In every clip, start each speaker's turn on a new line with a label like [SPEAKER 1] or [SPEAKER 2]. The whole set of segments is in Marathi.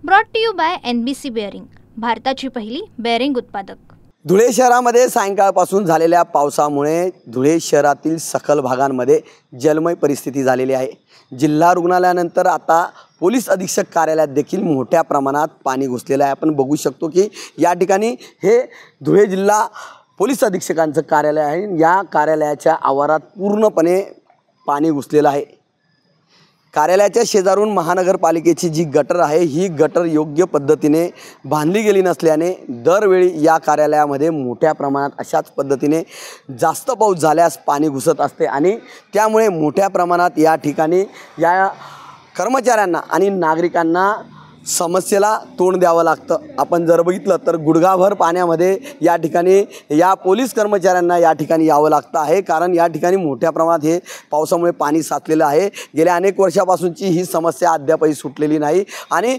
[SPEAKER 1] Brought to you by NBC bearing, भारताची पहिली बेअरिंग उत्पादक।
[SPEAKER 2] धुळे शहरामध्ये सायंकाळपासून झालेल्या पावसामुळे धुळे शहरातील सखल भागांमध्ये जलमय परिस्थिती झालेली आहे। जिल्हा रुग्णालयानंतर आता पोलीस अधीक्षक कार्यालयात देखील मोठ्या प्रमाणात पाणी घुसलेलं आहे। आपण बघू शकतो की या ठिकाणी हे धुळे जिल्हा पोलीस अधीक्षकांचं कार्यालय आहे। या कार्यालयाच्या आवारात पूर्णपणे पाणी घुसलेलं आहे। कार्यालयाच्या शेजारून महानगरपालिकेची जी गटर आहे ही गटर योग्य पद्धतीने बांधली गेली नसल्याने दरवेळी या कार्यालयामध्ये मोठ्या प्रमाणात अशाच पद्धतीने जास्त पाऊस झाल्यास पाणी घुसत असते आणि त्यामुळे मोठ्या प्रमाणात या ठिकाणी या कर्मचाऱ्यांना आणि नागरिकांना समस्येला तोंड द्यावं लागतं। आपण जर बघितलं तर गुडघाभर पाण्यामध्ये या ठिकाणी या पोलीस कर्मचाऱ्यांना या ठिकाणी यावं लागतं आहे, कारण या ठिकाणी मोठ्या प्रमाणात हे पावसामुळे पाणी साचलेलं आहे। गेल्या अनेक वर्षापासूनची ही समस्या अद्यापही सुटलेली नाही आणि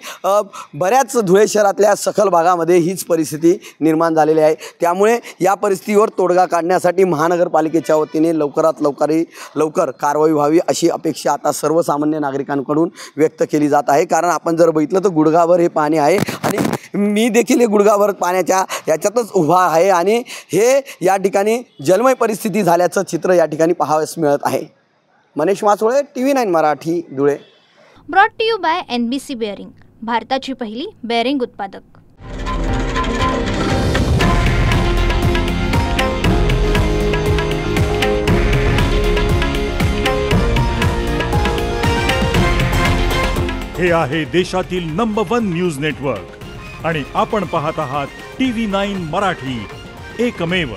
[SPEAKER 2] बऱ्याच धुळे शहरातल्या सखल भागामध्ये हीच परिस्थिती निर्माण झालेली आहे। त्यामुळे या परिस्थितीवर तोडगा काढण्यासाठी महानगरपालिकेच्या वतीने लवकरात लवकर कारवाई व्हावी अशी अपेक्षा आता सर्वसामान्य नागरिकांकडून व्यक्त केली जात आहे। कारण आपण जर बघितलं तर गुडघाभर हे पाणी आहे आणि मी देखील हे गुडघाभर पाण्याच्या याच्यातच उभा आहे आणि हे या ठिकाणी जलमय परिस्थिती झाल्याचं चित्र या ठिकाणी पाहावयास मिळत आहे। Manish Masole, TV9 Marathi, Dhule.
[SPEAKER 1] Brought to you by NBC bearing, भारताची पहिली बेअरिंग उत्पादक।
[SPEAKER 3] हे आहे देशातील नंबर 1 न्यूज नेटवर्क आणि आपण पाहत आहात TV9 मराठी, एकमेव।